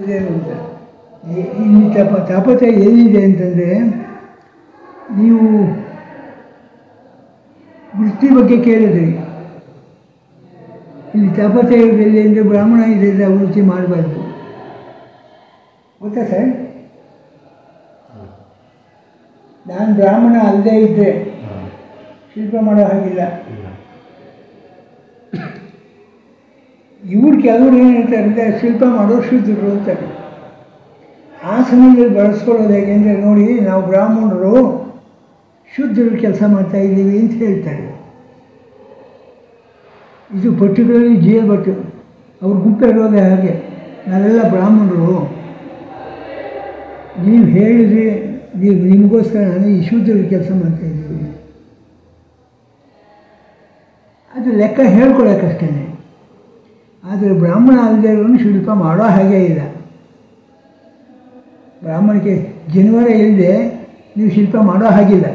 ಇದೇನು ಅಂತ ಇಲ್ಲಿ ತಾಪತ್ರಯ ಎಲ್ಲಿದೆ ಅಂತಂದರೆ, ನೀವು ವೃತ್ತಿ ಬಗ್ಗೆ ಕೇಳಿದ್ರಿ. ಇಲ್ಲಿ ತಾಪತ್ರಯದಲ್ಲಿ ಅಂದರೆ ಬ್ರಾಹ್ಮಣ ಇದರಿಂದ ವೃತ್ತಿ ಮಾಡಬಾರ್ದು, ಗೊತ್ತಾ ಸರ್? ನಾನು ಬ್ರಾಹ್ಮಣ ಅಲ್ಲದೇ ಇದ್ದರೆ ಶಿಲ್ಪ ಮಾಡೋ ಹಾಗಿಲ್ಲ. ಇವ್ರು ಕೆಲವರು ಏನು ಹೇಳ್ತಾರೆ ಅಂದರೆ ಶಿಲ್ಪ ಮಾಡೋ ಶುದ್ಧರು ಅಂತಾರೆ. ಆ ಸಮಯದಲ್ಲಿ ಬಳಸ್ಕೊಳ್ಳೋದು ಹೇಗೆ ಅಂದರೆ, ನೋಡಿ ನಾವು ಬ್ರಾಹ್ಮಣರು ಶುದ್ಧರು ಕೆಲಸ ಮಾಡ್ತಾಯಿದ್ದೀವಿ ಅಂತ ಹೇಳ್ತಾರೆ. ಇದು ಪರ್ಟಿಕ್ಯುಲರ್ಲಿ ಜೀವ ಭಟ್ಟು ಅವ್ರ ಗುಂಪಿರೋದೇ ಹಾಗೆ, ನಾವೆಲ್ಲ ಬ್ರಾಹ್ಮಣರು, ನೀವು ಹೇಳಿದ್ರಿ, ನಿಮಗೋಸ್ಕರ ನಾನು ಈ ಶುದ್ಧರು ಕೆಲಸ ಮಾಡ್ತಾಯಿದ್ದೀವಿ. ಅದು ಲೆಕ್ಕ ಹೇಳ್ಕೊಳಕ್ಕಷ್ಟೇ. ಆದರೆ ಬ್ರಾಹ್ಮಣ ಅಲ್ಲದೆ ಇರೋನು ಶಿಲ್ಪ ಮಾಡೋ ಹಾಗೇ ಇಲ್ಲ. ಬ್ರಾಹ್ಮಣಿಗೆ ಜನಿವಾರ ಇಲ್ಲದೆ ನೀವು ಶಿಲ್ಪ ಮಾಡೋ ಹಾಗಿಲ್ಲ.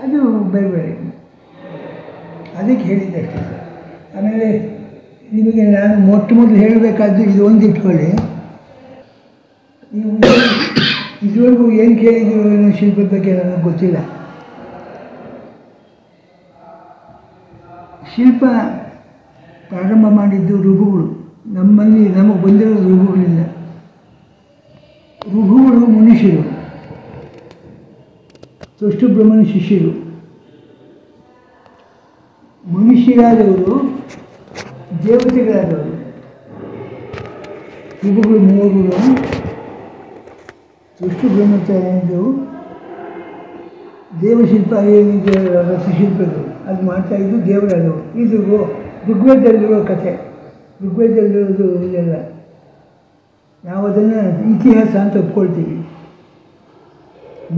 ಅದು ಬೇರೆ ಬೇರೆ, ಅದಕ್ಕೆ ಹೇಳಿದ್ದಷ್ಟೇ ಸರ್. ಆಮೇಲೆ ನಿಮಗೆ ನಾನು ಮೊದಲು ಹೇಳಬೇಕಾದ್ದು ಇದು ಒಂದು ಇಟ್ಕೊಳ್ಳಿ. ನೀವು ಇದುವರೆಗೂ ಏನು ಕೇಳಿದ್ದೀರೋ ಏನೋ ಶಿಲ್ಪದ ಬಗ್ಗೆ ನನಗೆ ಗೊತ್ತಿಲ್ಲ. ಶಿಲ್ಪ ಪ್ರಾರಂಭ ಮಾಡಿದ್ದು ಋಭುಗಳು. ನಮಗೆ ಬಂದಿರೋ ಋಭುಗಳಿಲ್ಲ. ಋಭುಗಳು ಮನುಷ್ಯರು, ತುಷ್ಟು ಬ್ರಹ್ಮನ ಶಿಷ್ಯರು. ಮನುಷ್ಯರಾದವರು ದೇವತೆಗಳಾದವರು. ಋಭುಗಳು ಮೂವರು ತುಷ್ಟು ಬ್ರಹ್ಮಚಾರ್ಯರು ದೇವಶಿಲ್ಪ ಏನಿದೆ ರಸಶಿಲ್ಪಗಳು ಅದು ಮಾಡ್ತಾಯಿದ್ದು ದೇವರಾದವರು. ಇದು ಋಗ್ವೇದದಲ್ಲಿರೋ ಕಥೆ, ಋಗ್ವೇದದಲ್ಲಿರೋದು ಇದೆಲ್ಲ. ನಾವು ಅದನ್ನು ಇತಿಹಾಸ ಅಂತ ಒಪ್ಕೊಳ್ತೀವಿ.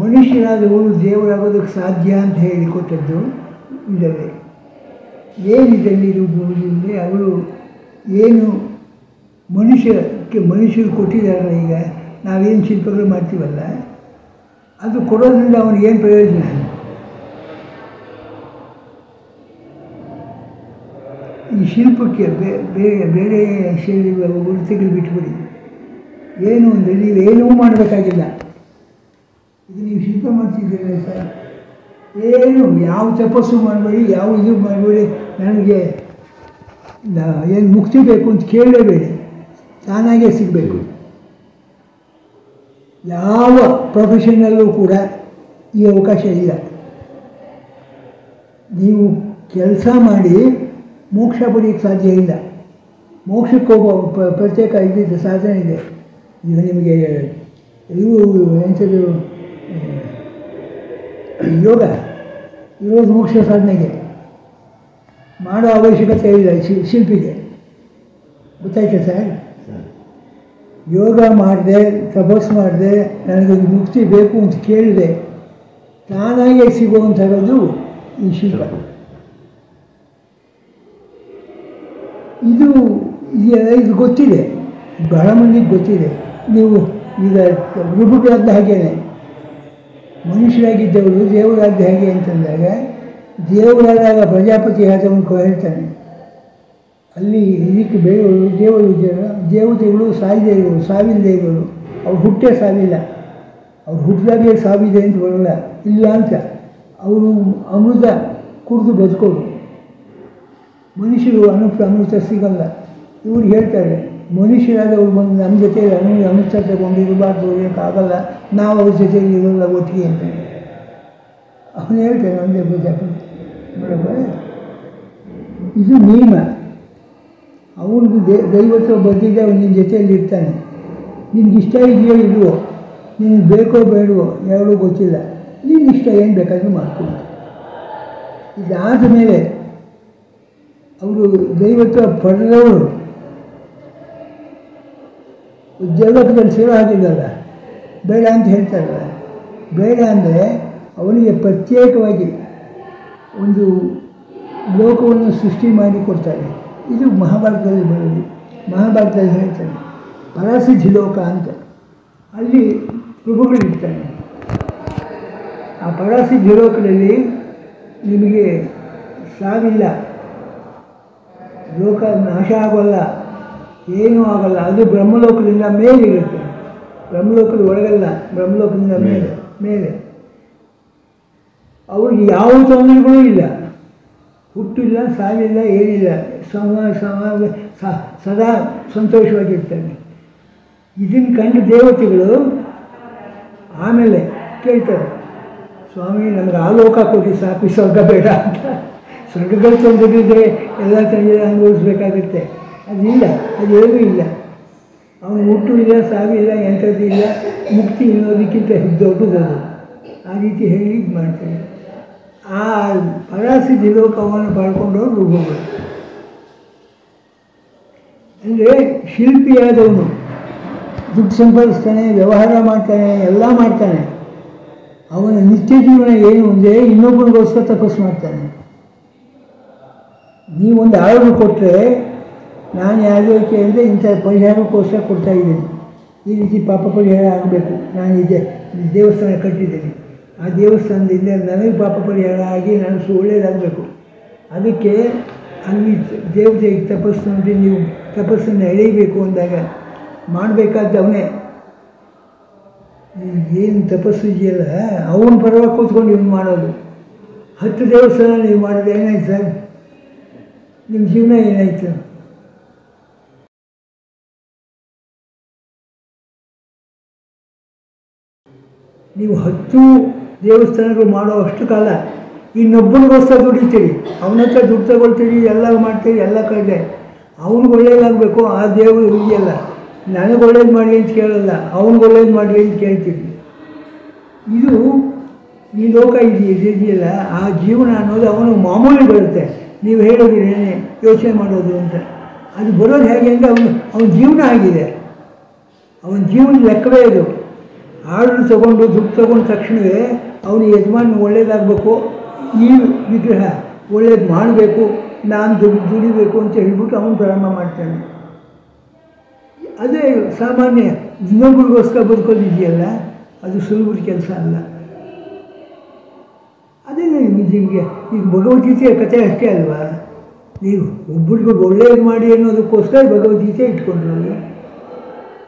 ಮನುಷ್ಯರಾದವರು ದೇವರಾಗೋದಕ್ಕೆ ಸಾಧ್ಯ ಅಂತ ಹೇಳಿಕೊಟ್ಟದ್ದು ಇದರಲ್ಲಿ. ಏನಿದಲ್ಲಿ ಋಗ್ವೇದದಲ್ಲಿ ಅವರು ಏನು ಮನುಷ್ಯರು ಕೊಟ್ಟಿದ್ದಾರಲ್ಲ, ಈಗ ನಾವೇನು ಶಿಲ್ಪಗಳು ಮಾಡ್ತೀವಲ್ಲ, ಅದು ಕೊಡೋದ್ರಿಂದ ಅವನಿಗೇನು ಪ್ರಯೋಜನ? ಈ ಶಿಲ್ಪಕ್ಕೆ ಬೇರೆ ಶೈಲಿ ವೃತ್ತಿಗಳು ಬಿಟ್ಬಿಡಿ. ಏನು ಅಂದರೆ ನೀವೇನೂ ಮಾಡಬೇಕಾಗಿಲ್ಲ. ಇದು ನೀವು ಶಿಲ್ಪ ಮಾಡ್ತಿದ್ದೀರಲ್ಲ ಸರ್, ಏನು ಯಾವ ತಪಸ್ಸು ಮಾಡಬೇಡಿ, ಯಾವ ಇದು ಮಾಡಬೇಡಿ. ನನಗೆ ಏನು ಮುಕ್ತಿ ಬೇಕು ಅಂತ ಕೇಳಲೇಬೇಡಿ, ತಾನಾಗೇ ಸಿಗಬೇಕು. ಯಾವ ಪ್ರೊಫೆಷನಲ್ಲೂ ಕೂಡ ಈ ಅವಕಾಶ ಇಲ್ಲ. ನೀವು ಕೆಲಸ ಮಾಡಿ ಮೋಕ್ಷ ಪಡೆಯೋಕ್ಕೆ ಸಾಧ್ಯ ಇಲ್ಲ. ಮೋಕ್ಷಕ್ಕೆ ಹೋಗೋ ಪ್ರತ್ಯೇಕ ಇದ್ದಿದ್ದು ಸಾಧನೆ ಇದೆ. ಈಗ ನಿಮಗೆ ಇವು ಎಂಥದ್ದು ಯೋಗ ಇರೋದು ಮೋಕ್ಷ ಸಾಧನೆಗೆ, ಮಾಡೋ ಅವಶ್ಯಕತೆ ಇಲ್ಲ ಶಿಲ್ಪಿಗೆ. ಗೊತ್ತಾಯ್ತಾ ಸರ್? ಯೋಗ ಮಾಡಿದೆ, ತಪಸ್ಸು ಮಾಡಿದೆ, ನನಗೆ ಮುಕ್ತಿ ಬೇಕು ಅಂತ ಕೇಳಿದೆ, ತಾನಾಗೇ ಸಿಗುವಂಥದ್ದು ಈ ಶಿಲ್ಪ. ಇದು ಗೊತ್ತಿದೆ, ಬಹಳ ಮಂದಿಗೆ ಗೊತ್ತಿದೆ. ನೀವು ಈಗ ಋಭುಗಳಾದ ಹಾಗೇನೆ ಮನುಷ್ಯರಾಗಿದ್ದವರು ದೇವರಾದ ಹೇಗೆ ಅಂತಂದಾಗ, ದೇವರಾದಾಗ ಪ್ರಜಾಪತಿ ಆದವನು ಹೇಳ್ತಾನೆ, ಅಲ್ಲಿ ಇದಕ್ಕೆ ಬೇರೆಯವರು ದೇವತೆಗಳು ಸಾಯದೇ ಇರೋರು, ಸಾವಿಲ್ಲದೆ ಇರೋರು. ಅವ್ರು ಹುಟ್ಟೇ ಸಾವಿಲ್ಲ, ಅವ್ರು ಹುಟ್ಟಿದಾಗಲೇ ಸಾವಿದೆ ಅಂತ ಬರೋಲ್ಲ, ಇಲ್ಲ ಅಂತ. ಅವರು ಅಮೃತ ಕುಡಿದು ಬದುಕೋರು. ಮನುಷ್ಯರು ಅಮೃತ ಸಿಗಲ್ಲ. ಇವ್ರು ಹೇಳ್ತಾರೆ, ಮನುಷ್ಯರಾದವ್ರು ಬಂದು ನಮ್ಮ ಜೊತೆಯಲ್ಲಿ ಅಮೃತ ತಗೊಂಡು ಇರಬಾರ್ದು, ಇರೋಕ್ಕಾಗಲ್ಲ, ನಾವು ಅವ್ರ ಜೊತೆಯಲ್ಲಿ ಇರೋಲ್ಲ ಒಟ್ಟಿಗೆ ಅಂತಾನೆ. ಅವನು ಹೇಳ್ತಾನೆ ಒಂದೇ ಪ್ರಜಾಪತಿ, ಬರೋಬ್ಬರ ಇದು ನಿಯಮ. ಅವನಿಗೆ ದೈವತ್ವ ಬಂದಿದ್ದೆ, ಅವನು ನಿನ್ನ ಜೊತೆಯಲ್ಲಿ ಇರ್ತಾನೆ. ನಿನ್ಗೆ ಇಷ್ಟ ಇದೆಯೋ ಇಲ್ವೋ, ನಿನಗೆ ಬೇಕೋ ಬೇಡವೋ ಯಾವುದೂ ಗೊತ್ತಿಲ್ಲ, ನಿನ್ನ ಇಷ್ಟ ಏನು ಬೇಕಾದರೂ ಮಾಡ್ಕೊಂಡು. ಇದಾದ ಮೇಲೆ ಅವರು ದೈವತ್ವ ಪಡೆದವರು ಜಗತ್ತಲ್ಲಿ ಸೇವೆ ಆಗಿದ್ದಲ್ಲ, ಬೇಡ ಅಂತ ಹೇಳ್ತಾರಲ್ಲ. ಬೇಡ ಅಂದರೆ ಅವನಿಗೆ ಪ್ರತ್ಯೇಕವಾಗಿ ಒಂದು ಲೋಕವನ್ನು ಸೃಷ್ಟಿ ಮಾಡಿ ಕೊಡ್ತಾರೆ. ಇದು ಮಹಾಭಾರತದಲ್ಲಿ ಬರೋದು. ಮಹಾಭಾರತದಲ್ಲಿ ಹೇಳ್ತಾನೆ ಪರಾಸಿದ್ಧಿ ಲೋಕ ಅಂತ, ಅಲ್ಲಿ ಪ್ರಭುಗಳಿರ್ತಾನೆ. ಆ ಪರಾಸಿದ್ಧಿ ಲೋಕದಲ್ಲಿ ನಿಮಗೆ ಸಾವಿಲ್ಲ, ಲೋಕ ನಾಶ ಆಗೋಲ್ಲ, ಏನೂ ಆಗಲ್ಲ. ಅದು ಬ್ರಹ್ಮಲೋಕದಿಂದ ಮೇಲಿರುತ್ತೆ, ಬ್ರಹ್ಮಲೋಕದ ಒಳಗಲ್ಲ, ಬ್ರಹ್ಮಲೋಕದಿಂದ ಮೇಲೆ ಮೇಲೆ. ಅವ್ರಿಗೆ ಯಾವ ತೊಂದರೆಗಳೂ ಇಲ್ಲ, ಹುಟ್ಟಿಲ್ಲ, ಸಾವಿಲ್ಲ, ಏನಿಲ್ಲ, ಸದಾ ಸಂತೋಷವಾಗಿರ್ತಾನೆ. ಇದನ್ನು ಕಂಡು ದೇವತೆಗಳು ಆಮೇಲೆ ಕೇಳ್ತಾರೆ, ಸ್ವಾಮಿ ನಮಗೆ ಆ ಲೋಕ ಕೊಡಿ ಸಾಕು, ಸ್ವರ್ಗ ಬೇಡ ಅಂತ. ಸ್ವರ್ಗಗಳು ತೊಂದರೆಗಳಿದೆ, ಎಲ್ಲ ತೊಂದರೆ ಅನುಭವಿಸ್ಬೇಕಾಗುತ್ತೆ. ಅದಿಲ್ಲ, ಅದೇನೂ ಇಲ್ಲ. ಅವನು ಹುಟ್ಟು ಇಲ್ಲ, ಸಾವಿಲ್ಲ, ಎಂಥದ್ದು ಇಲ್ಲ, ಮುಕ್ತಿ ಅನ್ನೋದಕ್ಕಿಂತ ದೊಡ್ಡದದು. ಆ ರೀತಿ ಹೇಳಿ ಇದು ಮಾಡ್ತಾರೆ. ಆ ಪರಾಸಿದ್ಧಿ ಲೋಕವನ್ನು ಪಡ್ಕೊಂಡವ್ರು ಋಷಿಗಳು. ಅಂದರೆ ಶಿಲ್ಪಿಯಾದವನು ದುಡ್ಡು ಸಂಪಾದಿಸ್ತಾನೆ, ವ್ಯವಹಾರ ಮಾಡ್ತಾನೆ, ಎಲ್ಲ ಮಾಡ್ತಾನೆ. ಅವನ ನಿತ್ಯ ಜೀವನ ಏನು ಅಂದರೆ ಇನ್ನೊಬ್ಬನಿಗೋಸ್ಕರ ತಪಸ್ಸು ಮಾಡ್ತಾನೆ. ನೀವೊಂದು ಆರ್ಡರ್ ಕೊಟ್ಟರೆ, ನಾನು ಯಾವುದಕ್ಕೆ ಅಂದರೆ ಇಂಥ ಪರಿಹಾರಕ್ಕೋಸ್ಕರ ಕೊಡ್ತಾಯಿದ್ದೀನಿ, ಈ ರೀತಿ ಪಾಪ ಪರಿಹಾರ ಆಗಬೇಕು, ನಾನು ದೇವಸ್ಥಾನ ಕಟ್ಟಿದ್ದೀನಿ, ಆ ದೇವಸ್ಥಾನದಿಂದ ನನಗೆ ಪಾಪ ಪರಿಹಾರ ಆಗಿ ನಾನು ಒಳ್ಳೆಯದಾಗಬೇಕು, ಅದಕ್ಕೆ ಅಲ್ಲಿ ದೇವತೆಗೆ ತಪಸ್ಸು ನೋಡಿ ನೀವು ತಪಸ್ಸನ್ನು ಎಳೆಯಬೇಕು ಅಂದಾಗ ಮಾಡಬೇಕಾದವನೇ. ಏನು ತಪಸ್ಸು ಇದೆಯಲ್ಲ, ಅವನ ಪರವಾಗಿ ಕೂತ್ಕೊಂಡು ಇವ್ನು ಮಾಡೋದು. 10 ದೇವಸ್ಥಾನ ನೀವು ಮಾಡೋದು ಏನಾಯ್ತು ಸರ್? ನಿಮ್ಮ ಜೀವನ ಏನಾಯಿತು? ನೀವು 10 ದೇವಸ್ಥಾನಗಳು ಮಾಡೋ ಅಷ್ಟು ಕಾಲ ಇನ್ನೊಬ್ಬನಿಗೋಸ್ಕರ ದುಡಿತೀರಿ, ಅವನ ಹತ್ರ ದುಡ್ಡು ತಗೊಳ್ತೀರಿ, ಎಲ್ಲ ಮಾಡ್ತೀರಿ, ಎಲ್ಲ ಕಡೆ ಅವ್ನಿಗೆ ಒಳ್ಳೇದಾಗಬೇಕು. ಆ ದೇವರು ಇದೆಯಲ್ಲ, ನನಗೆ ಒಳ್ಳೇದು ಮಾಡಲಿ ಅಂತ ಕೇಳಲ್ಲ, ಅವ್ನಿಗೆ ಒಳ್ಳೇದು ಮಾಡಲಿ ಅಂತ ಕೇಳ್ತೀವಿ. ಇದು ಈ ಲೋಕ ಇದೆಯಲ್ಲ, ಆ ಜೀವನ ಅನ್ನೋದು ಅವನು ಮಾಮೂಲಿ ಬರುತ್ತೆ. ನೀವು ಹೇಳೋದಿರೇನೆ ಯೋಚನೆ ಮಾಡೋದು ಅಂತ, ಅದು ಬರೋದು ಹೇಗೆ ಅಂದರೆ ಅವನ ಜೀವನ ಆಗಿದೆ, ಅವನ ಜೀವನ ಲೆಕ್ಕವೇ ಅದು. ಆರ್ಡರ್ ತೊಗೊಂಡು ದುಡ್ಡು ತೊಗೊಂಡ ತಕ್ಷಣವೇ ಅವನು ಯಜಮಾನ ಒಳ್ಳೇದಾಗಬೇಕು, ಈ ವಿಗ್ರಹ ಒಳ್ಳೇದು ಮಾಡಬೇಕು, ನಾನು ದುಡಿಬೇಕು ಅಂತ ಹೇಳ್ಬಿಟ್ಟು ಅವನು ಪ್ರಾರಂಭ ಮಾಡ್ತಾನೆ. ಅದೇ ಸಾಮಾನ್ಯ ಇನ್ನೊಬ್ಬರಿಗೋಸ್ಕರ ಬದುಕೋದಿದೆಯಲ್ಲ, ಅದು ಸುಲಭದ ಕೆಲಸ ಅಲ್ಲ. ಅದೇ ನಿಮಗೆ ಈಗ ಭಗವದ್ಗೀತೆಯ ಕಥೆ ಅಷ್ಟೇ ಅಲ್ವಾ? ನೀವು ಒಬ್ಬರಿಗೂ ಒಳ್ಳೇದು ಮಾಡಿ ಅನ್ನೋದಕ್ಕೋಸ್ಕರ ಭಗವದ್ಗೀತೆ ಇಟ್ಕೊಂಡ್ರು.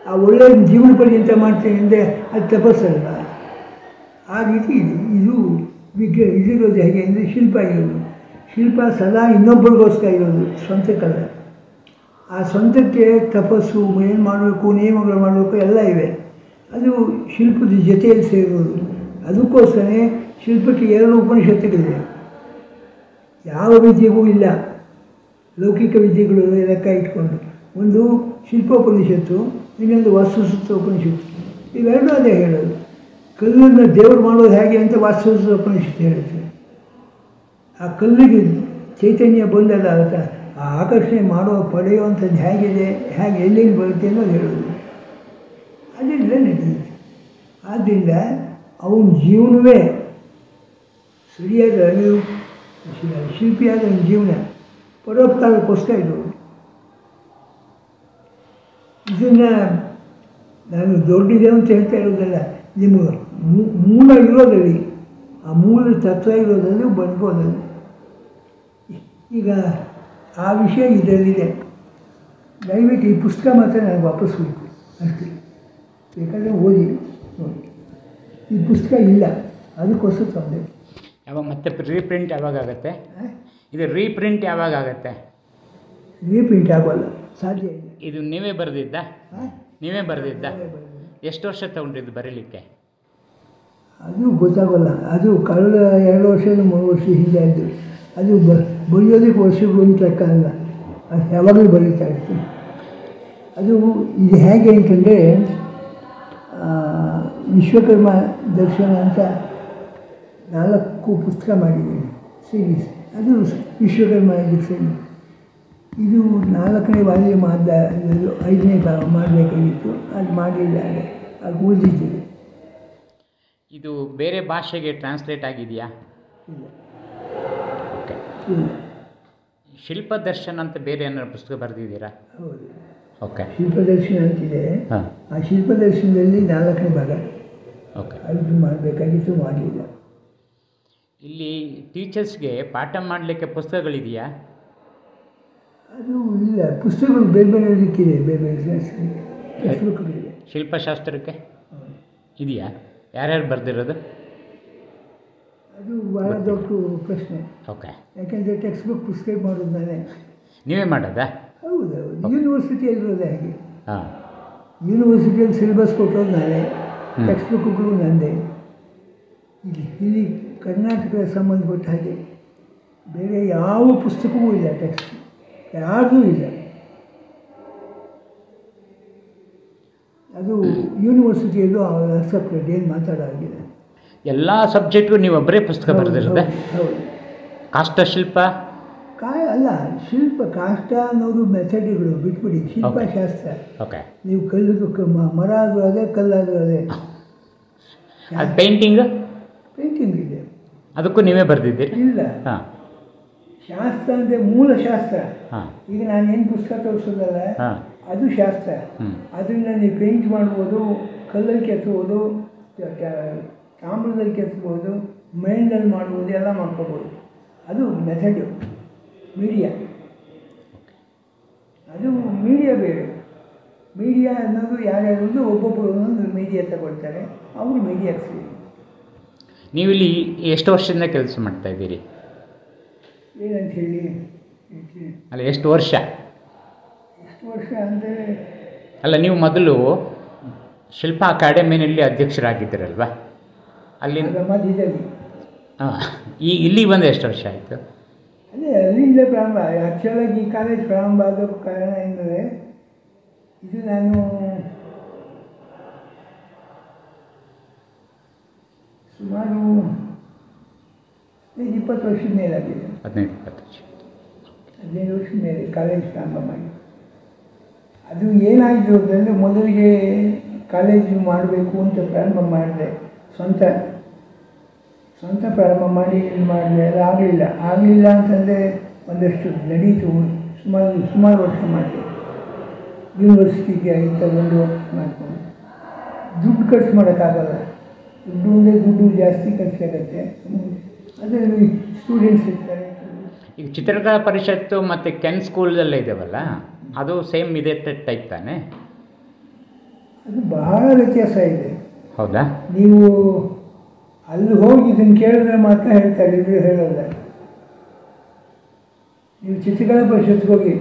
ಆ ಒಳ್ಳೆಯ ಜೀವನ ಪರ್ಯಂತ ಮಾಡ್ತೀನಿ ಅಂದರೆ ಅದು ತಪಸ್ಸಲ್ವ? ಆ ರೀತಿ ಇದು ವಿಗ್ರಹ ಇದಿರೋದು ಹೇಗೆ ಅಂದರೆ ಶಿಲ್ಪ ಇರೋದು. ಶಿಲ್ಪ ಸದಾ ಇನ್ನೊಬ್ಬರಿಗೋಸ್ಕರ ಇರೋದು, ಸ್ವಂತಕ್ಕಲ್ಲ. ಆ ಸ್ವಂತಕ್ಕೆ ತಪಸ್ಸು ಏನು ಮಾಡಬೇಕು, ನಿಯಮಗಳು ಮಾಡಬೇಕು ಎಲ್ಲ ಇವೆ. ಅದು ಶಿಲ್ಪದ ಜೊತೆಯಲ್ಲಿ ಸೇರೋದು. ಅದಕ್ಕೋಸ್ಕರನೇ ಶಿಲ್ಪಕ್ಕೆ 2 ಉಪನಿಷತ್ತುಗಳಿವೆ. ಯಾವ ವಿದ್ಯೆಗೂ ಇಲ್ಲ, ಲೌಕಿಕ ವಿದ್ಯೆಗಳು ಲೆಕ್ಕ ಇಟ್ಕೊಂಡು. ಒಂದು ಶಿಲ್ಪೋಪನಿಷತ್ತು, ಇನ್ನೊಂದು ವಾಸ್ತುಶಿಲ್ಪ ಉಪನಿಷತ್ತು. ಇವೆರಡೂ ಅದೇ ಹೇಳೋದು. ಕಲ್ಲನ್ನು ದೇವರು ಮಾಡೋದು ಹೇಗೆ ಅಂತ ವಾಸ್ತುಶಿಲ್ಪ ಉಪನಿಷತ್ತು ಹೇಳುತ್ತೆ. ಆ ಕಲ್ಲಿಗೆ ಚೈತನ್ಯ ಬಂದಲ್ಲ, ಆ ಆಕರ್ಷಣೆ ಪಡೆಯುವಂಥದ್ದು ಹೇಗಿದೆ, ಹೇಗೆ ಎಲ್ಲಿಂದ ಬರುತ್ತೆ ಅನ್ನೋದು ಹೇಳೋದು. ಅದರಿಂದ ನಡೆಯುತ್ತೆ. ಆದ್ದರಿಂದ ಅವನ ಜೀವನವೇ ಸರಿಯಾದ ಶಿಲ್ಪಿಯಾದ ಜೀವನ ಪರೋಪಕಾರಕ್ಕೋಸ್ಕರ ಇರೋದು. ಇದನ್ನು ನಾನು ದೊಡ್ಡದೆ ಅಂತ ಹೇಳ್ತಾ ಇರೋದಲ್ಲ, ನಿಮಗೆ ಮೂಲ ಇರೋದಲ್ಲಿ, ಆ ಮೂಲ ತತ್ವ ಇರೋದಲ್ಲಿ ಬರ್ಬೋದಲ್ಲಿ. ಈಗ ಆ ವಿಷಯ ಇದರಲ್ಲಿದೆ. ದಯವಿಟ್ಟು ಈ ಪುಸ್ತಕ ಮಾತ್ರ ನನಗೆ ವಾಪಸ್ ಬೇಕು ಅಷ್ಟೇ, ಬೇಕಾದರೆ ಓದಿ ನೋಡಿ. ಈ ಪುಸ್ತಕ ಇಲ್ಲ, ಅದಕ್ಕೋಸ್ಕರ ತಂದೆ. ಯಾವಾಗ ಮತ್ತೆ ರೀಪ್ರಿಂಟ್ ಯಾವಾಗುತ್ತೆ? ಇದು ರೀಪ್ರಿಂಟ್ ಯಾವಾಗುತ್ತೆ? ರೀಪ್ರಿಂಟ್ ಆಗೋಲ್ಲ, ಸಾಧ್ಯ ಇಲ್ಲ. ಇದು ನೀವೇ ಬರೆದಿದ್ದ? ನೀವೇ ಬರೆದಿದ್ದ? ಎಷ್ಟು ವರ್ಷ ತಗೊಂಡಿದ್ದು ಬರೀಲಿಕ್ಕೆ? ಅದು ಗೊತ್ತಾಗೋಲ್ಲ. ಅದು ಕಳೆದ 2 ವರ್ಷದಿಂದ 3 ವರ್ಷ ಹಿಂದೆ ಆಯಿತು. ಅದು ಬರೆಯೋದಕ್ಕೆ ವರ್ಷಗಳು ಅಂತ ಲೆಕ್ಕ ಅಲ್ಲ, ಅದು ಯಾವಾಗಲೂ ಬರೀತಾ ಇರ್ತೀನಿ. ಅದು ಇದು ಹೇಗೆ ಅಂತಂದರೆ, ವಿಶ್ವಕರ್ಮ ದರ್ಶನ ಅಂತ 4 ಪುಸ್ತಕ ಮಾಡಿದ್ದೀನಿ, ಸೀರೀಸ್. ಅದು ವಿಶ್ವಕರ್ಮ ದರ್ಶನ. ಇದು 4ನೇ ವಾಲ್ಯೂಮ್ ಆದ, 5ನೇ ಮಾಡಬೇಕಾಗಿತ್ತು, ಅದು ಮಾಡಲಿಲ್ಲ, ಅದು ಉಳಿದಿದ್ದೀವಿ. ಇದು ಬೇರೆ ಭಾಷೆಗೆ ಟ್ರಾನ್ಸ್ಲೇಟ್ ಆಗಿದೆಯಾ? ಇಲ್ಲ. ಓಕೆ. ಇಲ್ಲ. ಶಿಲ್ಪದರ್ಶನ ಅಂತ ಬೇರೆ ಏನಾದ್ರು ಪುಸ್ತಕ ಬರೆದಿದ್ದೀರಾ? ಹೌದು. ಓಕೆ. ಶಿಲ್ಪದರ್ಶನ ಅಂತಿದೆ. ಹಾಂ. ಆ ಶಿಲ್ಪದರ್ಶನದಲ್ಲಿ 4ನೇ ಭಾಗ. ಓಕೆ. ಅದು ಮಾಡಬೇಕಾಗಿತ್ತು, ಮಾಡಲಿಲ್ಲ. ಇಲ್ಲಿ ಟೀಚರ್ಸ್ಗೆ ಪಾಠ ಮಾಡಲಿಕ್ಕೆ ಪುಸ್ತಕಗಳಿದೆಯಾ? ಅದು ಇಲ್ಲ, ಪುಸ್ತಕಗಳು ಬೇರೆ ಬೇರೆ ದಿಕ್ಕಿದೆ, ಬೇರೆ ಬೇರೆ ಟೆಕ್ಸ್ಟ್ ಬುಕ್ಗಳಿದೆ. ಶಿಲ್ಪಶಾಸ್ತ್ರಕ್ಕೆ ಇದೆಯಾ? ಯಾರ್ಯಾರು ಬರೆದಿರೋದು? ಅದು ಭಾಳ ದೊಡ್ಡ ಪ್ರಶ್ನೆ. ಓಕೆ. ಯಾಕೆಂದರೆ ಟೆಕ್ಸ್ಟ್ ಬುಕ್ ಪ್ರಿಸ್ಕ್ರೈಬ್ ಮಾಡೋದು ನಾನೇ. ನೀವೇ ಮಾಡೋದಾ? ಹೌದು, ಯೂನಿವರ್ಸಿಟಿಯಲ್ಲಿರೋದೇ ಹಾಗೆ. ಹಾಂ. ಯೂನಿವರ್ಸಿಟಿಯಲ್ಲಿ ಸಿಲೆಬಸ್ ಕೊಟ್ಟೋದು ನಾನೇ, ಟೆಕ್ಸ್ಟ್ ಬುಕ್ಗಳು ನಂದೇ. ಇಲ್ಲಿ ಕರ್ನಾಟಕದ ಸಂಬಂಧಪಟ್ಟ ಹಾಗೆ ಬೇರೆ ಯಾವ ಪುಸ್ತಕವೂ ಇಲ್ಲ, ಟೆಕ್ಸ್ಟ್ ಯಾರ್ದೂ ಇಲ್ಲ. ಅದು ಯೂನಿವರ್ಸಿಟಿಯಲ್ಲೂ ಸಪ್ರೇಟ್ ಏನು ಮಾತಾಡೋಂಗಿದೆ. ಎಲ್ಲ ಸಬ್ಜೆಕ್ಟ್ಗೂ ನೀವು ಒಬ್ಬರೇ ಪುಸ್ತಕ ಬರೆದಿರೋದೆ? ಹೌದು. ಕಾಷ್ಟಶಿಲ್ಪ ಅಲ್ಲ, ಶಿಲ್ಪ ಕಾಷ್ಟ ಅನ್ನೋದು ಮೆಥಡ್ಗಳು ಬಿಟ್ಬಿಡಿ, ಶಿಲ್ಪಶಾಸ್ತ್ರ. ಓಕೆ. ನೀವು ಕಲ್ಲಿಗೆ ಮರ ಆದರೂ ಅದೇ, ಕಲ್ಲಾದರೂ ಅದೇ. ಅದು ಪೇಂಟಿಂಗ್ ಇದೆ. ಅದಕ್ಕೂ ನೀವೇ ಬರೆದಿದ್ದೀರಿ? ಇಲ್ಲ, ಹಾಂ. ಶಾಸ್ತ್ರ ಅಂದರೆ ಮೂಲ ಶಾಸ್ತ್ರ. ಹಾಂ. ಈಗ ನಾನೇನು ಪುಸ್ತಕ ತೋರಿಸೋದಲ್ಲ, ಹಾಂ, ಅದು ಶಾಸ್ತ್ರ. ಅದರಿಂದ ನೀವು ಪೇಂಟ್ ಮಾಡ್ಬೋದು, ಕಲ್ಲಲ್ಲಿ ಕೆತ್ತಬೋದು, ತಾಮ್ರದಲ್ಲಿ ಕೆತ್ತಬೋದು, ಮೈಂಡಲ್ಲಿ ಮಾಡ್ಬೋದು, ಎಲ್ಲ ಮಾಡ್ಕೋಬೋದು. ಅದು ಮೆಥಡು, ಮೀಡಿಯಾ. ಅದು ಮೀಡಿಯಾ ಬೇರೆ. ಮೀಡಿಯಾ ಅನ್ನೋದು ಯಾರ್ಯಾರು ಒಬ್ಬೊಬ್ಬರು ಒಂದೊಂದು ಮೀಡಿಯಾ ತಗೊಳ್ತಾರೆ, ಅವರು ಮೀಡಿಯಾಕ್ಕೆ ಸೇರಿ. ನೀವಿಲ್ಲಿ ಎಷ್ಟು ವರ್ಷದಿಂದ ಕೆಲಸ ಮಾಡ್ತಾ ಇದ್ದೀರಿ? ಏನಂತ ಹೇಳಿ, ಅಲ್ಲ, ಎಷ್ಟು ವರ್ಷ? ಎಷ್ಟು ವರ್ಷ ಅಂದರೆ, ಅಲ್ಲ, ನೀವು ಮೊದಲು ಶಿಲ್ಪ ಅಕಾಡೆಮಿನಲ್ಲಿ ಅಧ್ಯಕ್ಷರಾಗಿದ್ದೀರಲ್ವ? ಅಲ್ಲಿ ಮಧ್ಯದಲ್ಲಿ. ಹಾಂ. ಈಗ ಇಲ್ಲಿಗೆ ಬಂದು ಎಷ್ಟು ವರ್ಷ ಆಯಿತು? ಅದೇ ಅಲ್ಲಿಂದ ಪ್ರಾರಂಭ. ಆ್ಯಕ್ಚುಲಾಗಿ ಈ ಕಾಲೇಜ್ ಪ್ರಾರಂಭ ಆಗೋ ಕಾರಣ ಎಂದರೆ, ಇದು ನಾನು ಸುಮಾರು 20 ವರ್ಷದ ಮೇಲಾಗಿದೆ. 15-20 ವರ್ಷ. 15 ವರ್ಷದ ಮೇಲೆ ಕಾಲೇಜ್ ಪ್ರಾರಂಭ ಮಾಡಿ. ಅದು ಏನಾಯಿತು ಅಂತಂದರೆ, ಮೊದಲಿಗೆ ಕಾಲೇಜು ಮಾಡಬೇಕು ಅಂತ ಪ್ರಾರಂಭ ಮಾಡಿದೆ, ಸ್ವಂತ ಪ್ರಾರಂಭ ಮಾಡಿದೆ. ಅದು ಆಗಲಿಲ್ಲ ಅಂತಂದರೆ ಒಂದಷ್ಟು ನಡೀತು. ಸುಮಾರು ವರ್ಷ ಮಾಡಿದೆ. ಯೂನಿವರ್ಸಿಟಿಗೆ ತಗೊಂಡು ಮಾಡ್ಕೊಂಡು ದುಡ್ಡು ಖರ್ಚು ಮಾಡೋಕ್ಕಾಗಲ್ಲ. ದುಡ್ಡು ಜಾಸ್ತಿ ಖರ್ಚಾಗತ್ತೆ. ಅದರಲ್ಲಿ ಸ್ಟೂಡೆಂಟ್ಸ್ ಇರ್ತಾರೆ. ಈಗ ಚಿತ್ರಕಲಾ ಪರಿಷತ್ತು ಮತ್ತು ಕೆನ್ ಸ್ಕೂಲಲ್ಲೇ ಇದ್ದಾವಲ್ಲ, ಅದು ಸೇಮ್ ಇದೇ ಟೈಪ್ ತಾನೆ? ಅದು ಬಹಳ ವ್ಯತ್ಯಾಸ ಇದೆ. ಹೌದಾ? ನೀವು ಅಲ್ಲಿ ಹೋಗಿ ಇದನ್ನು ಕೇಳಿದ್ರೆ ಮಾತ್ರ ಹೇಳ್ತಾರೆ, ಇದು ಹೇಳೋಲ್ಲ. ನೀವು ಚಿತ್ರಕಲಾ ಪರಿಷತ್ಗೆ ಹೋಗಿ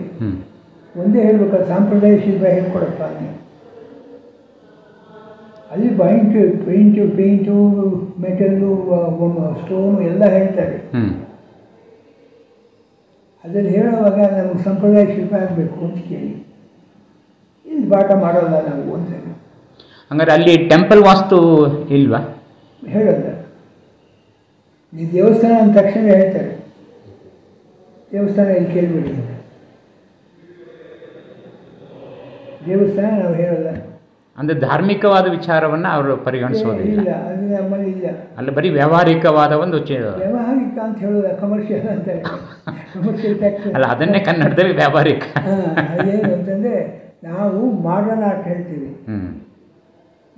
ಒಂದೇ ಹೇಳ್ಬೇಕು, ಸಾಂಪ್ರದಾಯ ಶಿಲ್ಪ ಹೇಳ್ಕೊಡಪ್ಪ ನೀವು. ಅಲ್ಲಿ ಪೇಂಟು ಮೆಟಲ್ಲು, ಸ್ಟೋನು ಎಲ್ಲ ಹೇಳ್ತಾರೆ. ಅದರಲ್ಲಿ ಹೇಳುವಾಗ ನಮಗೆ ಸಂಪ್ರದಾಯ ಶಿಲ್ಪ ಆಗಬೇಕು ಅಂತ ಕೇಳಿ, ಇಲ್ಲಿ ಪಾಠ ಮಾಡೋಲ್ಲ ನಾವು ಅಂತ. ಹಂಗಾರೆ ಅಲ್ಲಿ ಟೆಂಪಲ್ ವಾಸ್ತು ಇಲ್ವಾ? ಹೇಳಲ್ಲ. ನೀವು ದೇವಸ್ಥಾನ ಅಂದ ತಕ್ಷಣ ಹೇಳ್ತಾರೆ, ದೇವಸ್ಥಾನ ಇಲ್ಲಿ ಕೇಳಬೇಡಿ. ದೇವಸ್ಥಾನ ನಾವು ಹೇಳಲ್ಲ. ಅಂದರೆ ಧಾರ್ಮಿಕವಾದ ವಿಚಾರವನ್ನು ಅವರು ಪರಿಗಣಿಸೋದಿಲ್ಲ. ಇಲ್ಲ, ಅದು ನಮ್ಮಲ್ಲಿ ಇಲ್ಲ. ಅಲ್ಲಿ ಬರೀ ವ್ಯಾವಹಾರಿಕವಾದ ಒಂದು ವ್ಯಾವಹಾರಿಕ ಅಂತ ಹೇಳೋದ, ಕಮರ್ಷಿಯಲ್ ಅಂತ. ಕಮರ್ಷಿಯಲ್ ಟ್ಯಾಕ್ಸ್ ಅಲ್ಲ, ಅದನ್ನೇ ಕನ್ನಡದಲ್ಲಿ ವ್ಯಾವಹಾರಿಕ. ಅದೇನು ಅಂತಂದರೆ, ನಾವು ಮಾಡರ್ನ್ ಆರ್ಟ್ ಹೇಳ್ತೀವಿ.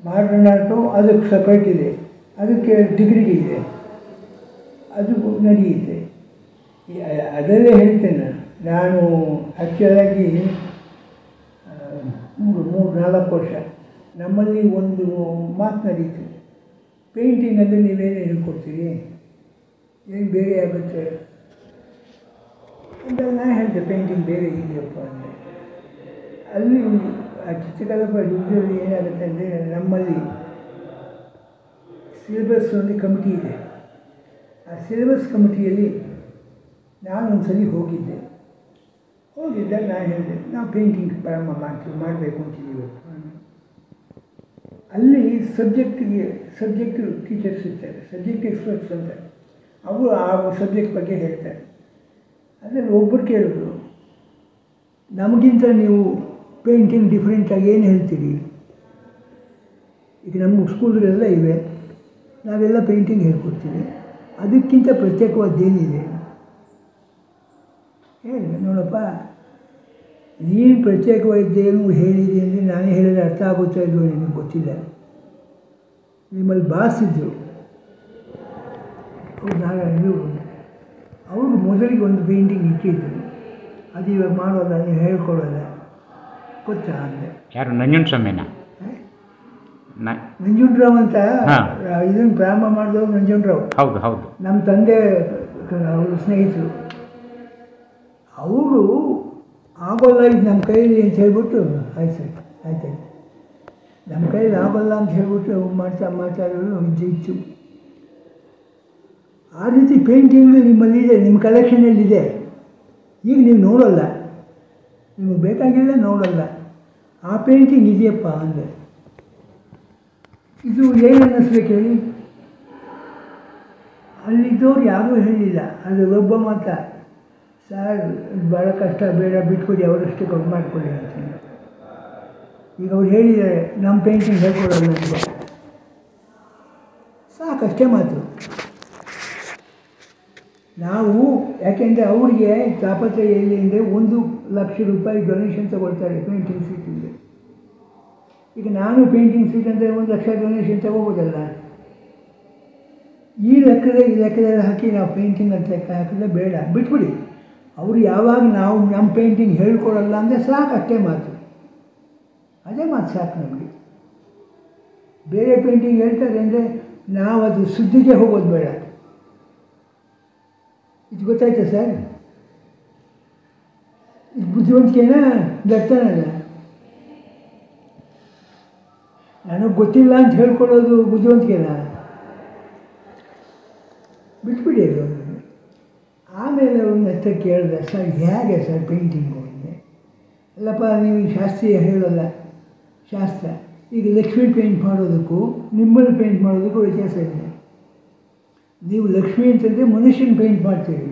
ಮಾಡರ್ನ್ ಆರ್ಟು ಅದಕ್ಕೆ ಸಪ್ರೇಟ್ ಇದೆ, ಅದಕ್ಕೆ ಡಿಗ್ರಿ ಇದೆ, ಅದು ನಡೆಯುತ್ತೆ. ಅದರಲ್ಲೇ ಹೇಳ್ತೇನೆ ನಾನು. ಆ್ಯಕ್ಚುಲಾಗಿ 3-4 ವರ್ಷ ನಮ್ಮಲ್ಲಿ ಒಂದು ಮಾತು ನಡೀತು, ಪೇಂಟಿಂಗಲ್ಲಿ ನೀವೇನು ಹೇಳ್ಕೊಡ್ತೀರಿ, ಏನು ಬೇರೆ ಆಗುತ್ತೆ ಅಂತ ನಾನು ಹೇಳಿದೆ. ಪೇಂಟಿಂಗ್ ಬೇರೆ ಇದೆಯಪ್ಪ ಅಂದರೆ ಅಲ್ಲಿ ಆ ಚಿತ್ರಕಲಾ ಇದರಲ್ಲಿ ಏನಾಗುತ್ತೆ ಅಂದರೆ, ನಮ್ಮಲ್ಲಿ ಸಿಲೆಬಸ್ ಒಂದು ಕಮಿಟಿ ಇದೆ. ಆ ಸಿಲೆಬಸ್ ಕಮಿಟಿಯಲ್ಲಿ ನಾನು ಒಂದು ಸಲ ಹೋಗಿದ್ದಾಗ ನಾನು ಹೇಳಿದೆ, ನಾವು ಪೇಂಟಿಂಗ್ ಪ್ರಾರಂಭ ಮಾಡಬೇಕು ಅಂತಿದ್ದೀವಿ. ಅಲ್ಲಿ ಸಬ್ಜೆಕ್ಟ್ ಟೀಚರ್ಸ್ ಇರ್ತಾರೆ, ಸಬ್ಜೆಕ್ಟ್ ಎಕ್ಸ್ಪರ್ಟ್ಸ್ ಅಂತ. ಅವರು ಆ ಸಬ್ಜೆಕ್ಟ್ ಬಗ್ಗೆ ಹೇಳ್ತಾರೆ. ಅದರಲ್ಲಿ ಒಬ್ಬರು ಕೇಳಿದ್ರು, ನಮಗಿಂತ ನೀವು ಪೇಂಟಿಂಗ್ ಡಿಫ್ರೆಂಟಾಗಿ ಏನು ಹೇಳ್ತೀರಿ? ಈಗ ನಮ್ಮ ಸ್ಕೂಲ್ಗಳೆಲ್ಲ ಇವೆ, ನಾವೆಲ್ಲ ಪೇಂಟಿಂಗ್ ಹೇಳ್ಕೊಡ್ತೀವಿ, ಅದಕ್ಕಿಂತ ಪ್ರತ್ಯೇಕವಾದ್ದೇನಿದೆ ಹೇಳಿದೆ. ನೋಡಪ್ಪ, ನೀನು ಪ್ರತ್ಯೇಕವಾದ್ದೇನು ಹೇಳಿದೆ ಅಂದರೆ ನಾನೇ ಹೇಳಿದ್ರೆ ಅರ್ಥ ಆಗುತ್ತಾ ಇದ್ವು ನಿನಗೆ ಗೊತ್ತಿಲ್ಲ. ನಿಮ್ಮಲ್ಲಿ ಬಾಸ್ ಇದ್ದರು, ಅವ್ರು ನಾರಾಯಣರು, ಅವರು ಮೊದಲಿಗೆ ಒಂದು ಪೇಂಟಿಂಗ್ ಇಟ್ಟಿದ್ದರು. ಅದು ಇವಾಗ ಮಾಡೋಲ್ಲ, ನೀವು ಹೇಳ್ಕೊಡೋಲ್ಲ, ಗೊತ್ತಾ ಅಂದರೆ. ಯಾರು ನಂಜುಂಡಸ್ವಾಮಿನ? ನಂಜುಂಡರಾವ್ ಅಂತ ಹಾಂ. ಇದನ್ನು ಪ್ರಾರಂಭ ಮಾಡಿದವರು ನಂಜುಂಡರಾವ್. ಹೌದು ಹೌದು. ನಮ್ಮ ತಂದೆ ಅವರು ಸ್ನೇಹಿತರು. ಅವರು ಆಗೋಲ್ಲ ಇದು ನಮ್ಮ ಕೈಯಲ್ಲಿ ಅಂತ ಹೇಳ್ಬಿಟ್ಟು ಆಯ್ತು ಆಯ್ತಾಯ್ತು ನಮ್ಮ ಕೈಯಲ್ಲಿ ಆಗೋಲ್ಲ ಅಂತ ಹೇಳ್ಬಿಟ್ಟು ಮಾತಾಡೋರು ಇತ್ತು. ಆ ರೀತಿ ಪೇಂಟಿಂಗ್ ನಿಮ್ಮಲ್ಲಿದೆ, ನಿಮ್ಮ ಕಲೆಕ್ಷನಲ್ಲಿದೆ. ಈಗ ನೀವು ನೋಡೋಲ್ಲ, ನಿಮಗೆ ಬೇಕಾಗಿಲ್ಲ, ನೋಡೋಲ್ಲ. ಆ ಪೇಂಟಿಂಗ್ ಇದೆಯಪ್ಪ ಅಂದರೆ ಇದು ಏನು ಅನ್ನಿಸ್ಬೇಕು ಹೇಳಿ? ಅಲ್ಲಿದ್ದವ್ರು ಯಾರೂ ಹೇಳಿಲ್ಲ. ಅದು ಒಬ್ಬ ಮಾತ್ರ, ಸರ್ ಭಾಳ ಕಷ್ಟ, ಬೇಡ ಬಿಟ್ಕೊಡಿ, ಅವರಷ್ಟೇ ಕೊಟ್ಟು ಮಾಡಿಕೊಡಿ ಅಂತ. ಈಗ ಅವ್ರು ಹೇಳಿದ್ದಾರೆ ನಮ್ಮ ಪೇಂಟಿಂಗ್ ಹೇಳ್ಕೊಡೋಲ್ಲ ಅಂತ. ಸಾಕಷ್ಟೇ ಮಾತು. ನಾವು ಯಾಕೆಂದರೆ ಅವರಿಗೆ ತಾಪತ್ರಯ ಎಲ್ಲಿ ಅಂದರೆ 1,00,000 ರೂಪಾಯಿ ಡೊನೇಷನ್ ತಗೊಳ್ತಾರೆ ಪೇಂಟಿಂಗ್ ಸೀಟಿಗೆ. ಈಗ ನಾನು ಪೇಂಟಿಂಗ್ ಸೀಟ್ ಅಂದರೆ 1,00,000 ಡೊನೇಷನ್ ತಗೋಬೋದಲ್ಲ. ಈ ಲೆಕ್ಕದಲ್ಲಿ ಹಾಕಿ ನಾವು ಪೇಂಟಿಂಗ್ ಅಂತ ಲೆಕ್ಕ ಹಾಕಿದ್ರೆ ಬೇಡ, ಬಿಟ್ಬಿಡಿ. ಅವರು ಯಾವಾಗ ನಾವು ನಮ್ಮ ಪೇಂಟಿಂಗ್ ಹೇಳ್ಕೊಡಲ್ಲ ಅಂದರೆ ಸಾಕು, ಅಷ್ಟೇ ಮಾತು. ಅದೇ ಮಾತು ಸಾಕು ನಮಗೆ. ಬೇರೆ ಪೇಂಟಿಂಗ್ ಹೇಳ್ತಾರೆ ಅಂದರೆ ನಾವು ಅದು ಸುದ್ದಿಗೆ ಹೋಗೋದು ಬೇಡ. ಇದು ಗೊತ್ತಾಯ್ತಾ ಸರ್? ಇದು ಬುದ್ಧಿವಂತಿಕೆನಾ ದಟ್ಟನಲ್ಲ? ನನಗೆ ಗೊತ್ತಿಲ್ಲ ಅಂತ ಹೇಳ್ಕೊಳ್ಳೋದು ಬುದ್ಧಿವಂತಿಕೆನಾ? ಬಿಟ್ಬಿಡಿ ಅದು. ಆಮೇಲೆ ಒಂದು ಹತ್ರ ಕೇಳಿದೆ, ಸರ್ ಹೇಗೆ ಸರ್ ಪೇಂಟಿಂಗು ಅಂದರೆ, ಅಲ್ಲಪ್ಪ ನೀವು ಶಾಸ್ತ್ರೀಯ ಹೇಳೋಲ್ಲ, ಶಾಸ್ತ್ರ. ಈಗ ಲಕ್ಷ್ಮಿ ಪೇಂಟ್ ಮಾಡೋದಕ್ಕೂ ನಿಮ್ಮಲ್ಲಿ ಪೇಂಟ್ ಮಾಡೋದಕ್ಕೂ ವ್ಯತ್ಯಾಸ ಇದೆ. ನೀವು ಲಕ್ಷ್ಮಿ ಅಂತಂದರೆ ಮನುಷ್ಯನ ಪೇಂಟ್ ಮಾಡ್ತೀರಿ,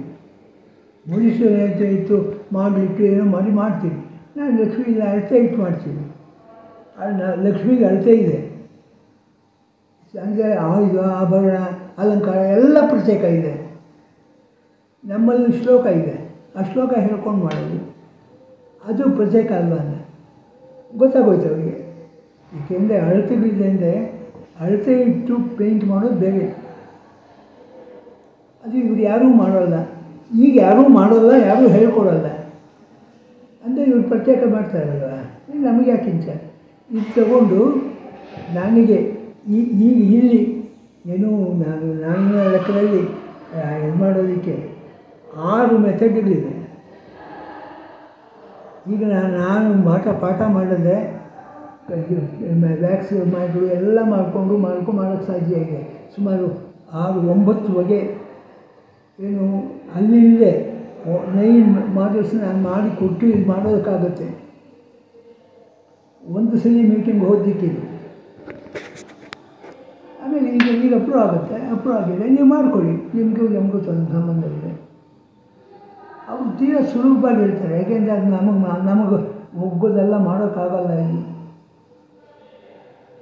ಮನುಷ್ಯನ ಇತ್ತು ಮಾಡಲಿಟ್ಟು ಏನೋ ಮಾಡ್ತೀವಿ. ನಾನು ಲಕ್ಷ್ಮಿಗೆ ಅಳತೆ ಇಟ್ಟು ಮಾಡ್ತೀನಿ. ಲಕ್ಷ್ಮಿಗೆ ಅಳತೆ ಇದೆ ಅಂದರೆ ಆಯುಧ, ಆಭರಣ, ಅಲಂಕಾರ ಎಲ್ಲ ಪ್ರತ್ಯೇಕ ಇದೆ. ನಮ್ಮಲ್ಲಿ ಶ್ಲೋಕ ಇದೆ, ಆ ಶ್ಲೋಕ ಹೇಳ್ಕೊಂಡು ಮಾಡೋದು, ಅದು ಪ್ರತ್ಯೇಕ ಅಲ್ವಾ ಅಂತ ಗೊತ್ತಾಗೋಯ್ತು ಅವರಿಗೆ. ಏಕೆಂದರೆ ಅಳತೆಗಳಿದೆ ಅಂದರೆ ಅಳತೆ ಇಟ್ಟು ಪೇಂಟ್ ಮಾಡೋದು ಬೇರೆ. ಅದು ಇವ್ರು ಯಾರೂ ಮಾಡೋಲ್ಲ, ಈಗ ಯಾರೂ ಮಾಡೋಲ್ಲ, ಯಾರೂ ಹೇಳ್ಕೊಡಲ್ಲ ಅಂದರೆ ಇವ್ರು ಪ್ರತ್ಯೇಕ ಮಾಡ್ತಾರಲ್ವ. ನಮಗೆ ಯಾಕಿಂತ ಇದು ತಗೊಂಡು ನನಗೆ ಈಗ ಇಲ್ಲಿ ಏನು ನನ್ನ ಲೆಕ್ಕದಲ್ಲಿ ಇದು ಮಾಡೋದಕ್ಕೆ 6 ಮೆಥಡ್ಗಳಿದೆ. ಈಗ ನಾನು ಪಾಠ ಮಾಡಿದ್ರೆ ವ್ಯಾಕ್ಸ್ ಮಾಡಿದ್ರು ಎಲ್ಲ ಮಾಡೋಕ್ಕೆ ಸಾಧ್ಯ ಇದೆ. ಸುಮಾರು 6-9 ಬಗೆ ಏನು ಅಲ್ಲಿಲ್ಲದೆ 9 ಮಾಡಲ್ಸ್ ನಾನು ಮಾಡಿ ಕೊಟ್ಟು ಇದು ಮಾಡೋದಕ್ಕಾಗುತ್ತೆ. ಒಂದು ಸಲ ಮೀಟಿಂಗ್ ಹೋದಕ್ಕಿದೆ. ಆಮೇಲೆ ಈಗ ಅಪ್ರೂವ್ ಆಗುತ್ತೆ, ಅಪ್ರೂವ್ ಆಗಿದೆ, ನೀವು ಮಾಡಿಕೊಡಿ, ನಮಗೂ ಸಂಬಂಧ ಇದೆ. ಅವರು ತೀರಾ ಸುಲಭವಾಗಿ ಹೇಳ್ತಾರೆ, ಯಾಕೆಂದರೆ ಅದು ನಮಗೆ ಒಗ್ಗೋದೆಲ್ಲ ಮಾಡೋಕ್ಕಾಗಲ್ಲ.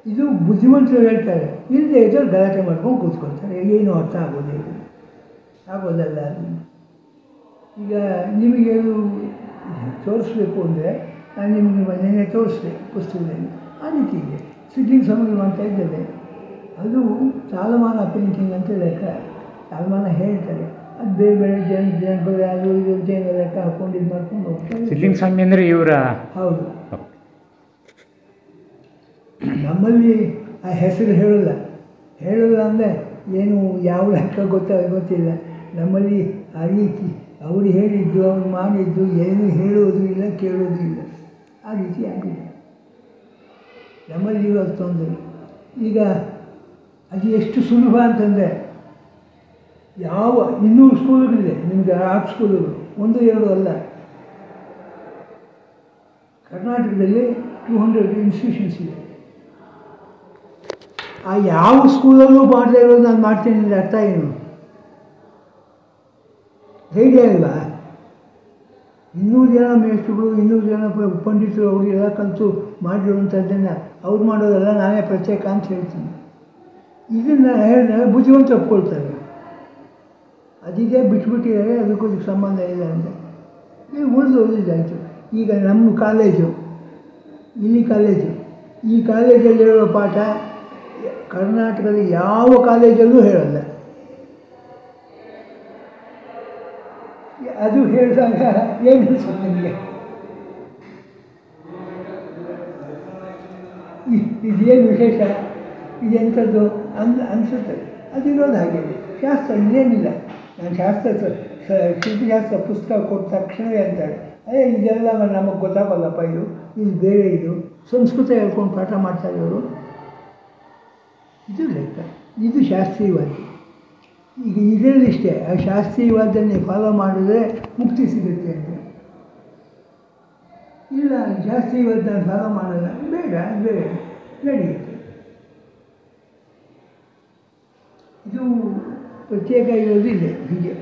ಇದು ಬುದ್ಧಿವಂತರು ಹೇಳ್ತಾರೆ, ಇಲ್ಲದೆ ಇದ್ದರೆ ಗಲಾಟೆ ಮಾಡ್ಕೊಂಡು ಕೂತ್ಕೊಳ್ತಾರೆ, ಏನು ಅರ್ಥ ಆಗೋದಲ್ಲ ಅದು. ಈಗ ನಿಮಗೆ ಅದು ತೋರಿಸ್ಬೇಕು ಅಂದರೆ ನಾನು ನಿಮಗೆ ನೆನ್ನೆ ತೋರಿಸಿದೆ ಪುಸ್ತಕದಲ್ಲಿ. ಆ ರೀತಿ ಇದೆ. ಸಿದ್ಲಿಂಗ್ ಸಮಗ್ರ ಮಾಡ್ತಾ ಇದ್ದೇನೆ. ಅದು ತಾಲಮಾನ ಪೇಂಟಿಂಗ್ ಅಂತ ಲೆಕ್ಕ, ತಾಲಮಾನ ಹೇಳ್ತಾರೆ. ಅದು ಬೇರೆ ಬೇರೆ ಜನಗಳು ಅದು ಇದು ಜನ ಲೆಕ್ಕ ಹಾಕ್ಕೊಂಡು ಇದು ಮಾಡ್ಕೊಂಡು ಹೋಗ್ತಾರೆ. ಸಿದ್ಲಿಂಗ್ ಸ್ವಾಮಿ ಅಂದರೆ ಇವರ? ಹೌದು. ನಮ್ಮಲ್ಲಿ ಆ ಹೆಸರು ಹೇಳೋಲ್ಲ ಅಂದರೆ ಏನು ಯಾವ ಲೆಕ್ಕ ಗೊತ್ತಿಲ್ಲ. ನಮ್ಮಲ್ಲಿ ಆ ರೀತಿ ಅವರು ಹೇಳಿದ್ದು, ಅವ್ರು ಮಾಡಿದ್ದು ಏನು ಹೇಳೋದು ಇಲ್ಲ, ಕೇಳೋದು ಇಲ್ಲ. ಆ ರೀತಿ ಆಗಿದೆ ನಮ್ಮಲ್ಲಿ ಇರೋದು ತೊಂದರೆ. ಈಗ ಅದು ಎಷ್ಟು ಸುಲಭ ಅಂತಂದರೆ, 200 ಸ್ಕೂಲುಗಳಿದೆ ನಿಮಗೆ, ಆರ್ಟ್ ಸ್ಕೂಲುಗಳು, 1-2 ಅಲ್ಲ. ಕರ್ನಾಟಕದಲ್ಲಿ 200 ಇನ್ಸ್ಟಿಟ್ಯೂಷನ್ಸ್ ಇದೆ. ಆ ಯಾವ ಸ್ಕೂಲಲ್ಲೂ ಮಾಡದೇ ಇರೋದು ನಾನು ಮಾಡ್ತೀನಿ ಅಂದರೆ ಅರ್ಥ ಏನು? ಹೇಗೆ ಅಲ್ವಾ? 200 ಜನ ಮೇಷ್ಟ್ರುಗಳು, 200 ಜನ ಪಂಡಿತರು ಅವರಿಗೆಲ್ಲ ಕಲಿತು ಮಾಡಿರುವಂಥದ್ದನ್ನು ಅವ್ರು ಮಾಡೋದಲ್ಲ, ನಾನೇ ಪ್ರತ್ಯೇಕ ಅಂತ ಹೇಳ್ತೀನಿ. ಇದನ್ನು ಹೇಳಿದ್ರೆ ಬುದ್ಧಿವಂತ ಒಪ್ಕೊಳ್ತಾರೆ. ಅದಿದೆ ಬಿಟ್ಬಿಟ್ಟಿದ್ದಾರೆ, ಅದಕ್ಕೂ ಸಂಬಂಧ ಇಲ್ಲ ಅಂತ ಈಗ ಉಳಿದಾಯಿತು. ಈಗ ನಮ್ಮ ಕಾಲೇಜು, ಈ ಕಾಲೇಜಲ್ಲಿರೋ ಪಾಠ ಕರ್ನಾಟಕದ ಯಾವ ಕಾಲೇಜಲ್ಲೂ ಹೇಳಲ್ಲ. ಅದು ಕೇಳಿದಾಗ ಏನು ಅನಿಸುತ್ತೆ ನಿಮಗೆ? ಇದೇನು ವಿಶೇಷ, ಇದೆಂಥದ್ದು ಅನಿಸುತ್ತೆ. ಅದಿರೋದು ಹಾಗೆ ಶಾಸ್ತ್ರ ಇದೇನಿಲ್ಲ. ನಾನು ಶಿಲ್ಪಶಾಸ್ತ್ರ ಪುಸ್ತಕ ಕೊಟ್ಟ ತಕ್ಷಣವೇ ಅಂತಾರೆ, ಇದೆಲ್ಲ ನಮಗೆ ಗೊತ್ತಾಗಲ್ಲಪ್ಪ, ಇದು ಬೇರೆ, ಇದು ಸಂಸ್ಕೃತ ಹೇಳ್ಕೊಂಡು ಪಾಠ ಮಾಡ್ತಾರೆ ಇವರು. ಇದು ಲೆಕ್ಕ, ಇದು ಶಾಸ್ತ್ರೀಯವಾದ. ಈಗ ಇದರಲ್ಲಿಷ್ಟೇ, ಆ ಶಾಸ್ತ್ರೀಯವಾದನ್ನೇ ಫಾಲೋ ಮಾಡಿದ್ರೆ ಮುಕ್ತಿ ಸಿಗುತ್ತೆ ಅಂತ. ಇಲ್ಲ, ಶಾಸ್ತ್ರೀಯವಾದನ್ನು ಫಾಲೋ ಮಾಡೋಲ್ಲ, ಬೇಡ ನಡೆಯುತ್ತೆ. ಇದು ಪ್ರತ್ಯೇಕ ಇರೋದು ಇದೆ ಹೀಗೆ.